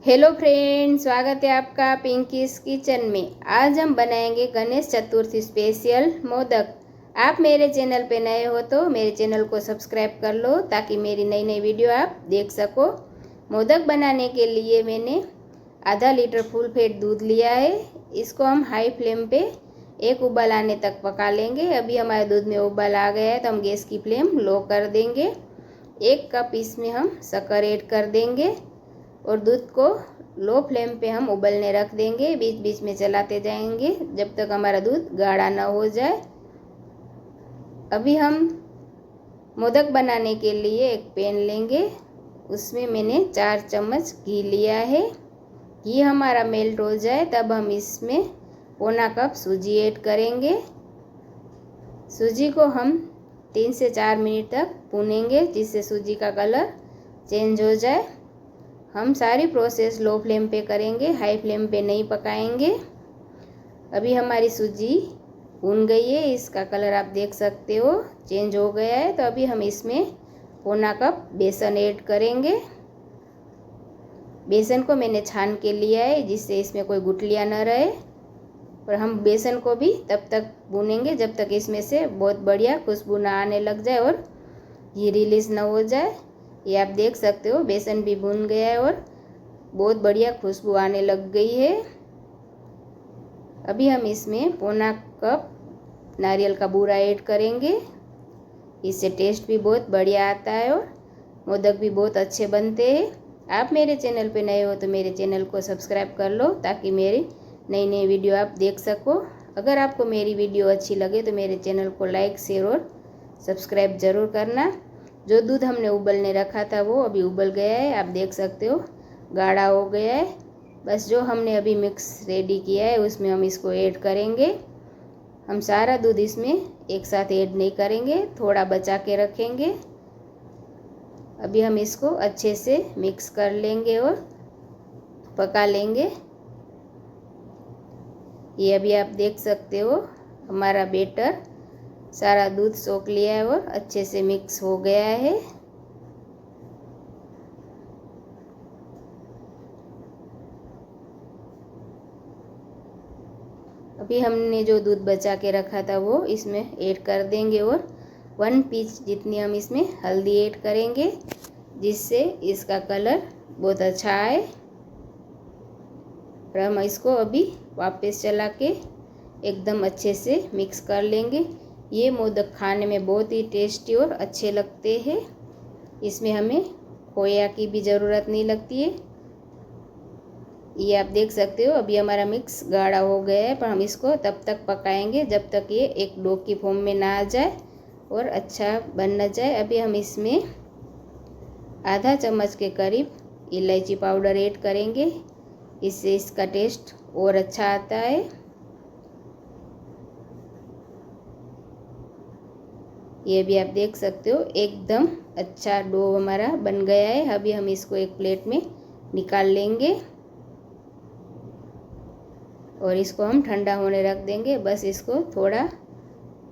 Hello friend, स्वागत है आपका पिंकीज किचन में। आज हम बनाएंगे गणेश चतुर्थी स्पेशल मोदक। आप मेरे चैनल पे नए हो तो मेरे चैनल को सब्सक्राइब कर लो ताकि मेरी नई नई वीडियो आप देख सको। मोदक बनाने के लिए मैंने आधा लीटर फुल फैट दूध लिया है। इसको हम हाई फ्लेम पे एक उबाल आने तक पका लेंगे। अभी हमारे दूध में उबाल आ गया है तो हम गैस की फ्लेम लो कर देंगे। 1 कप इसमें हम शक्कर ऐड कर देंगे और दूध को लो फ्लेम पे हम उबलने रख देंगे। बीच बीच में चलाते जाएंगे जब तक हमारा दूध गाढ़ा ना हो जाए। अभी हम मोदक बनाने के लिए एक पैन लेंगे। उसमें मैंने 4 चम्मच घी लिया है। घी हमारा मेल्ट हो जाए तब हम इसमें पौना कप सूजी ऐड करेंगे। सूजी को हम 3 से 4 मिनट तक भूनेंगे जिससे सूजी का कलर चेंज हो जाए। हम सारी प्रोसेस लो फ्लेम पे करेंगे, हाई फ्लेम पे नहीं पकाएंगे। अभी हमारी सूजी भून गई है, इसका कलर आप देख सकते हो चेंज हो गया है। तो अभी हम इसमें पौना कप बेसन ऐड करेंगे। बेसन को मैंने छान के लिया है जिससे इसमें कोई गुठलियाँ न रहे। और हम बेसन को भी तब तक भूनेंगे जब तक इसमें से बहुत बढ़िया खुशबू ना आने लग जाए और घी रिलीज ना हो जाए। ये आप देख सकते हो बेसन भी भून गया है और बहुत बढ़िया खुशबू आने लग गई है। अभी हम इसमें पौना कप नारियल का बूरा ऐड करेंगे। इससे टेस्ट भी बहुत बढ़िया आता है और मोदक भी बहुत अच्छे बनते हैं। आप मेरे चैनल पे नए हो तो मेरे चैनल को सब्सक्राइब कर लो ताकि मेरी नई नई वीडियो आप देख सको। अगर आपको मेरी वीडियो अच्छी लगे तो मेरे चैनल को लाइक, शेयर और सब्सक्राइब ज़रूर करना। जो दूध हमने उबलने रखा था वो अभी उबल गया है, आप देख सकते हो गाढ़ा हो गया है। बस जो हमने अभी मिक्स रेडी किया है उसमें हम इसको ऐड करेंगे। हम सारा दूध इसमें एक साथ ऐड नहीं करेंगे, थोड़ा बचा के रखेंगे। अभी हम इसको अच्छे से मिक्स कर लेंगे और पका लेंगे। ये अभी आप देख सकते हो हमारा बैटर सारा दूध सोख लिया है और अच्छे से मिक्स हो गया है। अभी हमने जो दूध बचा के रखा था वो इसमें ऐड कर देंगे और 1 पिंच जितनी हम इसमें हल्दी ऐड करेंगे जिससे इसका कलर बहुत अच्छा आए। और हम इसको अभी वापस चला के एकदम अच्छे से मिक्स कर लेंगे। ये मोदक खाने में बहुत ही टेस्टी और अच्छे लगते हैं। इसमें हमें खोया की भी ज़रूरत नहीं लगती है। ये आप देख सकते हो अभी हमारा मिक्स गाढ़ा हो गया है, पर हम इसको तब तक पकाएंगे जब तक ये एक डो की फॉर्म में ना आ जाए और अच्छा बन न जाए। अभी हम इसमें आधा चम्मच के करीब इलायची पाउडर ऐड करेंगे, इससे इसका टेस्ट और अच्छा आता है। ये भी आप देख सकते हो एकदम अच्छा डो हमारा बन गया है। अभी हम इसको एक प्लेट में निकाल लेंगे और इसको हम ठंडा होने रख देंगे। बस इसको थोड़ा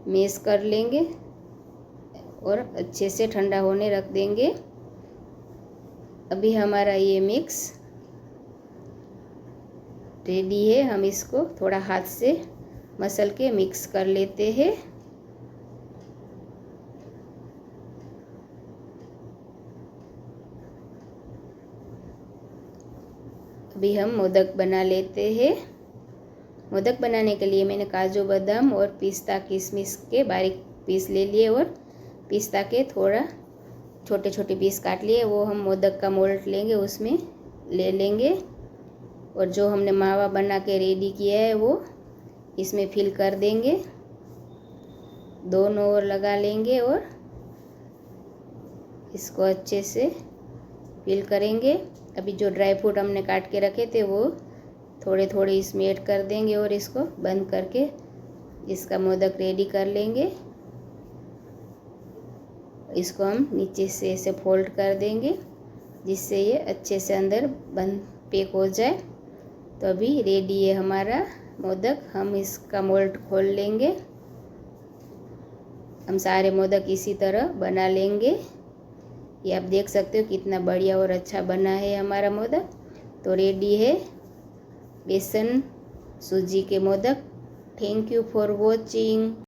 मैश कर लेंगे और अच्छे से ठंडा होने रख देंगे। अभी हमारा ये मिक्स रेडी है। हम इसको थोड़ा हाथ से मसल के मिक्स कर लेते हैं। अभी हम मोदक बना लेते हैं। मोदक बनाने के लिए मैंने काजू बादाम और पिस्ता किशमिश के बारीक पीस ले लिए और पिस्ता के थोड़ा छोटे छोटे पीस काट लिए। वो हम मोदक का मोल्ड लेंगे उसमें ले लेंगे और जो हमने मावा बना के रेडी किया है वो इसमें फिल कर देंगे। दोनों ओर लगा लेंगे और इसको अच्छे से फिल करेंगे। अभी जो ड्राई फ्रूट हमने काट के रखे थे वो थोड़े थोड़े इसमें ऐड कर देंगे और इसको बंद करके इसका मोदक रेडी कर लेंगे। इसको हम नीचे से ऐसे फोल्ड कर देंगे जिससे ये अच्छे से अंदर बंद पैक हो जाए। तो अभी रेडी है हमारा मोदक। हम इसका मोल्ड खोल लेंगे। हम सारे मोदक इसी तरह बना लेंगे। ये आप देख सकते हो कितना बढ़िया और अच्छा बना है हमारा मोदक। तो रेडी है बेसन सूजी के modak. Thank you for watching.